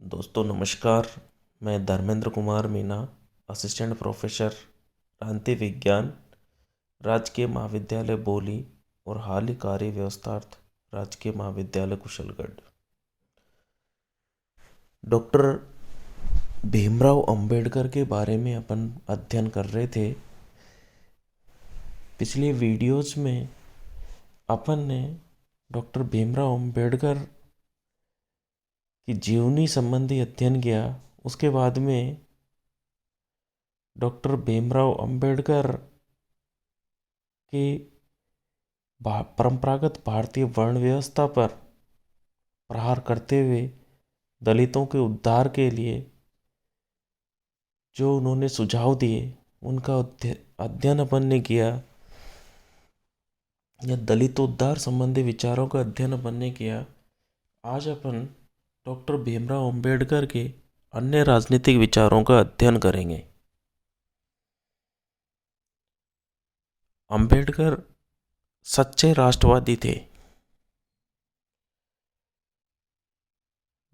दोस्तों नमस्कार। मैं धर्मेंद्र कुमार मीना, असिस्टेंट प्रोफेसर प्रांतीय विज्ञान, राजकीय महाविद्यालय बोली और हाल ही कार्य व्यवस्थार्थ राजकीय महाविद्यालय कुशलगढ़। डॉक्टर भीमराव अंबेडकर के बारे में अपन अध्ययन कर रहे थे। पिछले वीडियोस में अपन ने डॉक्टर भीमराव अंबेडकर की जीवनी संबंधी अध्ययन किया। उसके बाद में डॉक्टर भीमराव अंबेडकर के परंपरागत भारतीय वर्ण व्यवस्था पर प्रहार करते हुए दलितों के उद्धार के लिए जो उन्होंने सुझाव दिए उनका अध्ययन अपन ने किया, या दलित उद्धार संबंधी विचारों का अध्ययन अपन ने किया। आज अपन डॉक्टर भीमराव अंबेडकर के अन्य राजनीतिक विचारों का अध्ययन करेंगे। अंबेडकर सच्चे राष्ट्रवादी थे।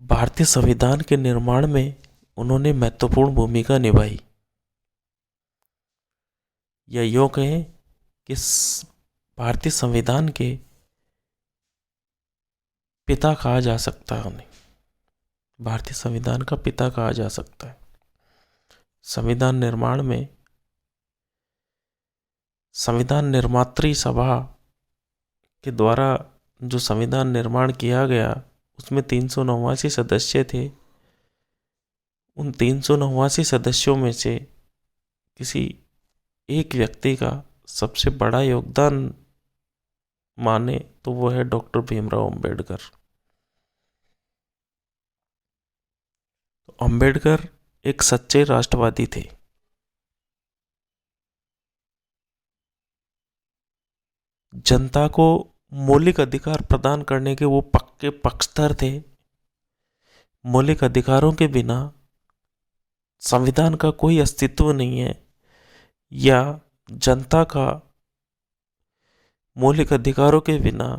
भारतीय संविधान के निर्माण में उन्होंने महत्वपूर्ण भूमिका निभाई, या यूँ कहें कि भारतीय संविधान के पिता कहा जा सकता है उन्हें। भारतीय संविधान का पिता कहा जा सकता है। संविधान निर्माण में संविधान निर्मात्री सभा के द्वारा जो संविधान निर्माण किया गया उसमें 389 सदस्य थे। उन 389 सदस्यों में से किसी एक व्यक्ति का सबसे बड़ा योगदान माने तो वो है डॉक्टर भीमराव अंबेडकर। अंबेडकर एक सच्चे राष्ट्रवादी थे। जनता को मौलिक अधिकार प्रदान करने के वो पक्के पक्षधर थे। मौलिक अधिकारों के बिना संविधान का कोई अस्तित्व नहीं है, या जनता का मौलिक अधिकारों के बिना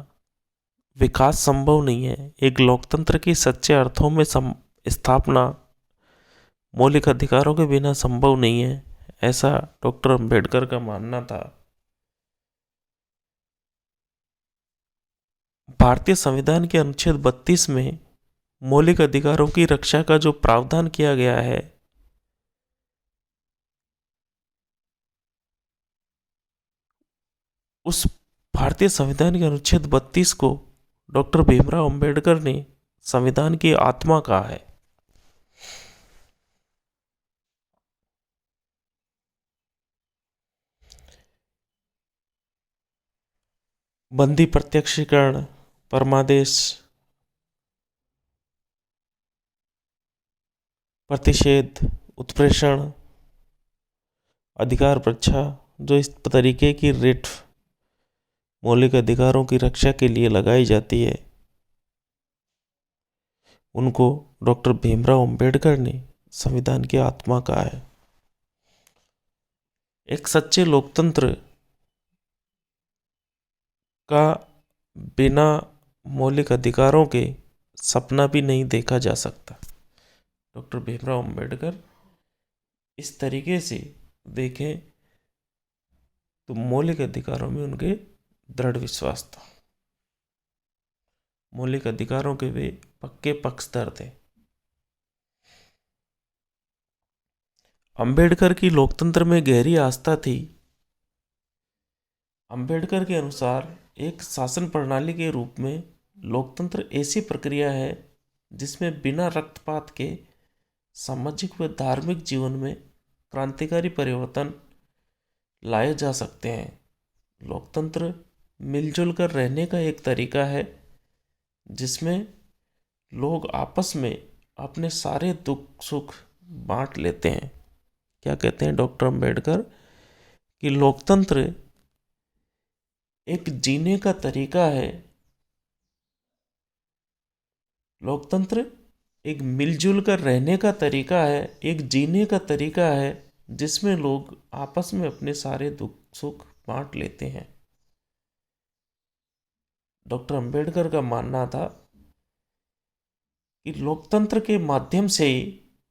विकास संभव नहीं है। एक लोकतंत्र की सच्चे अर्थों में स्थापना मौलिक अधिकारों के बिना संभव नहीं है, ऐसा डॉक्टर अंबेडकर का मानना था। भारतीय संविधान के अनुच्छेद 32 में मौलिक अधिकारों की रक्षा का जो प्रावधान किया गया है, उस भारतीय संविधान के अनुच्छेद 32 को डॉक्टर भीमराव अंबेडकर ने संविधान की आत्मा कहा है। बंदी प्रत्यक्षीकरण, परमादेश, प्रतिषेध, उत्प्रेषण, अधिकार परीक्षा, जो इस तरीके की रिट मौलिक अधिकारों की रक्षा के लिए लगाई जाती है, उनको डॉक्टर भीमराव अंबेडकर ने संविधान की आत्मा कहा है। एक सच्चे लोकतंत्र का बिना मौलिक अधिकारों के सपना भी नहीं देखा जा सकता। डॉक्टर भीमराव अंबेडकर इस तरीके से देखें तो मौलिक अधिकारों में उनके दृढ़ विश्वास था। मौलिक अधिकारों के वे पक्के पक्षधर थे। अंबेडकर की लोकतंत्र में गहरी आस्था थी। अंबेडकर के अनुसार एक शासन प्रणाली के रूप में लोकतंत्र ऐसी प्रक्रिया है जिसमें बिना रक्तपात के सामाजिक व धार्मिक जीवन में क्रांतिकारी परिवर्तन लाए जा सकते हैं। लोकतंत्र मिलजुल कर रहने का एक तरीका है जिसमें लोग आपस में अपने सारे दुख सुख बांट लेते हैं। क्या कहते हैं डॉक्टर अंबेडकर कि लोकतंत्र एक जीने का तरीका है। लोकतंत्र एक मिलजुल कर रहने का तरीका है, एक जीने का तरीका है जिसमें लोग आपस में अपने सारे दुख सुख बांट लेते हैं। डॉक्टर अंबेडकर का मानना था कि लोकतंत्र के माध्यम से ही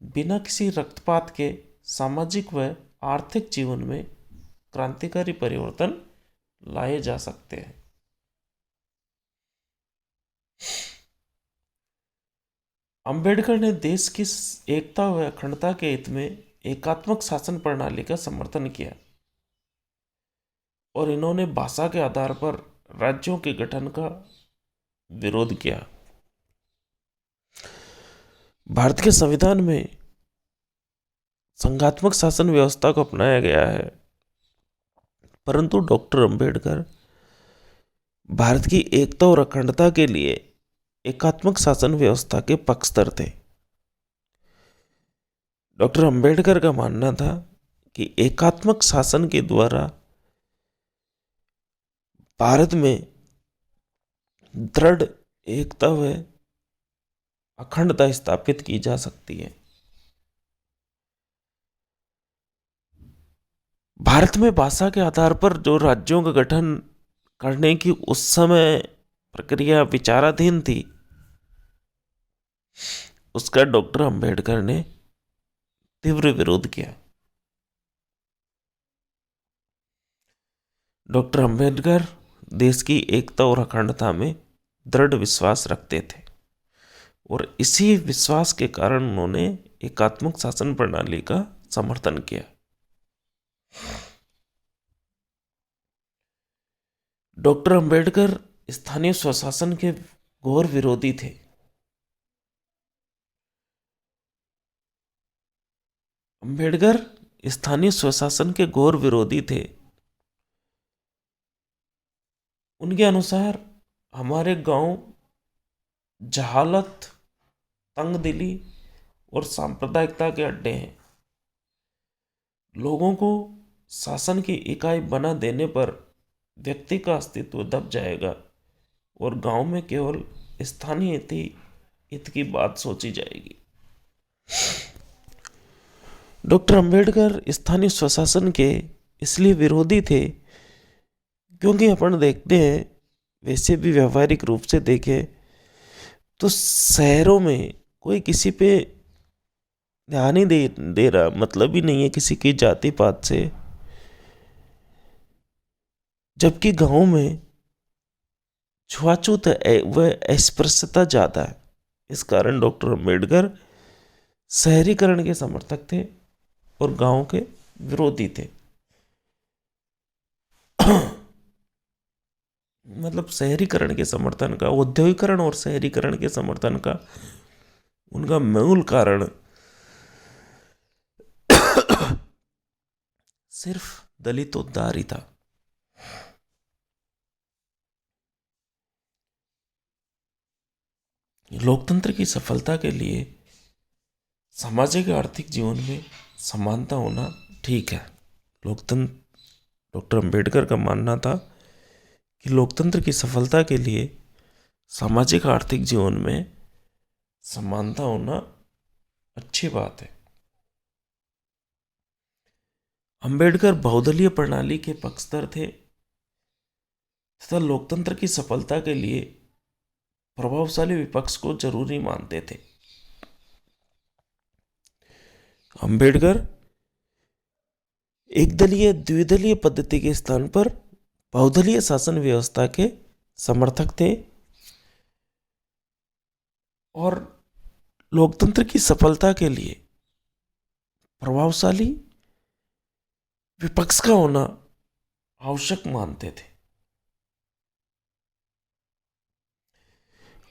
बिना किसी रक्तपात के सामाजिक व आर्थिक जीवन में क्रांतिकारी परिवर्तन लाए जा सकते हैं। अंबेडकर ने देश की एकता व अखंडता के हित में एकात्मक शासन प्रणाली का समर्थन किया और इन्होंने भाषा के आधार पर राज्यों के गठन का विरोध किया। भारत के संविधान में संघात्मक शासन व्यवस्था को अपनाया गया है, परंतु डॉक्टर अंबेडकर भारत की एकता और अखंडता के लिए एकात्मक शासन व्यवस्था के पक्षधर थे। डॉक्टर अंबेडकर का मानना था कि एकात्मक शासन के द्वारा भारत में दृढ़ एकता व अखंडता स्थापित की जा सकती है। भारत में भाषा के आधार पर जो राज्यों का गठन करने की उस समय प्रक्रिया विचाराधीन थी, उसका डॉक्टर अंबेडकर ने तीव्र विरोध किया। डॉक्टर अंबेडकर देश की एकता और अखंडता में दृढ़ विश्वास रखते थे और इसी विश्वास के कारण उन्होंने एकात्मक शासन प्रणाली का समर्थन किया। डॉक्टर अंबेडकर स्थानीय स्वशासन के घोर विरोधी थे। अंबेडकर स्थानीय स्वशासन के घोर विरोधी थे। उनके अनुसार हमारे गांव जहालत, तंगदिली और सांप्रदायिकता के अड्डे हैं। लोगों को शासन की इकाई बना देने पर व्यक्ति का अस्तित्व दब जाएगा और गांव में केवल स्थानीय हित की बात सोची जाएगी। डॉक्टर अंबेडकर स्थानीय स्वशासन के इसलिए विरोधी थे क्योंकि अपन देखते हैं, वैसे भी व्यवहारिक रूप से देखें तो शहरों में कोई किसी पे ध्यान ही दे रहा, मतलब ही नहीं है किसी की जाति पात से, जबकि गांव में छुआछूत व अस्पृश्यता ज्यादा है। इस कारण डॉक्टर अंबेडकर शहरीकरण के समर्थक थे और गांव के विरोधी थे। मतलब शहरीकरण के समर्थन का, औद्योगिकरण और शहरीकरण के समर्थन का उनका मूल कारण सिर्फ दलित उद्धार ही था। लोकतंत्र की सफलता के लिए सामाजिक आर्थिक जीवन में समानता होना ठीक है। लोकतंत्र, डॉक्टर अंबेडकर का मानना था कि लोकतंत्र की सफलता के लिए सामाजिक आर्थिक जीवन में समानता होना अच्छी बात है। अंबेडकर बहुदलीय प्रणाली के पक्षधर थे तथा लोकतंत्र की सफलता के लिए प्रभावशाली विपक्ष को जरूरी मानते थे। अंबेडकर एकदलीय द्विदलीय पद्धति के स्थान पर बहुदलीय शासन व्यवस्था के समर्थक थे और लोकतंत्र की सफलता के लिए प्रभावशाली विपक्ष का होना आवश्यक मानते थे।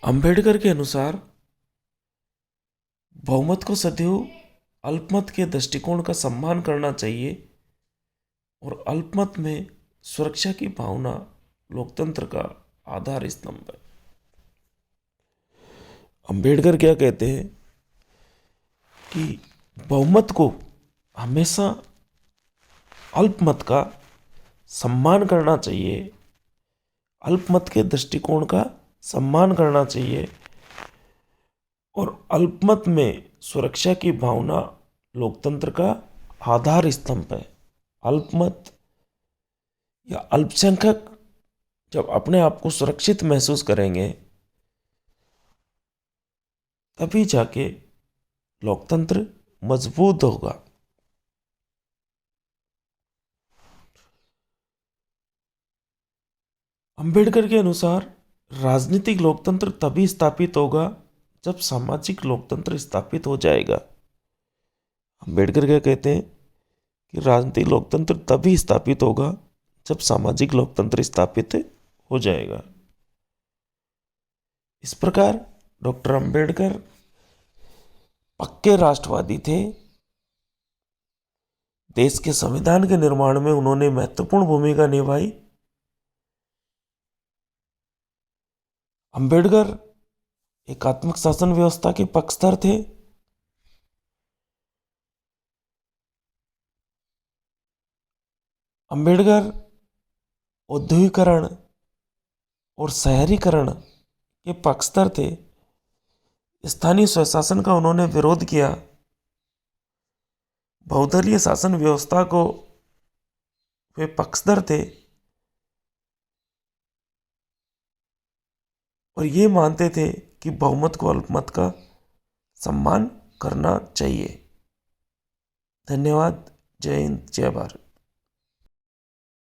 अंबेडकर के अनुसार बहुमत को सदैव अल्पमत के दृष्टिकोण का सम्मान करना चाहिए और अल्पमत में सुरक्षा की भावना लोकतंत्र का आधार स्तंभ है। अंबेडकर क्या कहते हैं कि बहुमत को हमेशा अल्पमत का सम्मान करना चाहिए, अल्पमत के दृष्टिकोण का सम्मान करना चाहिए और अल्पमत में सुरक्षा की भावना लोकतंत्र का आधार स्तंभ है। अल्पमत या अल्पसंख्यक जब अपने आप को सुरक्षित महसूस करेंगे तभी जाके लोकतंत्र मजबूत होगा। अंबेडकर के अनुसार राजनीतिक लोकतंत्र तभी स्थापित होगा जब सामाजिक लोकतंत्र स्थापित हो जाएगा। अंबेडकर क्या कहते हैं कि राजनीतिक लोकतंत्र तभी स्थापित होगा जब सामाजिक लोकतंत्र स्थापित हो जाएगा। इस प्रकार डॉक्टर अंबेडकर पक्के राष्ट्रवादी थे। देश के संविधान के निर्माण में उन्होंने महत्वपूर्ण भूमिका निभाई। अंबेडकर एकात्मक शासन व्यवस्था के पक्षधर थे। अंबेडकर औद्योगिकरण और शहरीकरण के पक्षधर थे। स्थानीय स्वशासन का उन्होंने विरोध किया। बहुदलीय शासन व्यवस्था को वे पक्षधर थे और ये मानते थे कि बहुमत को अल्पमत का सम्मान करना चाहिए। धन्यवाद। जय हिंद, जय भारत।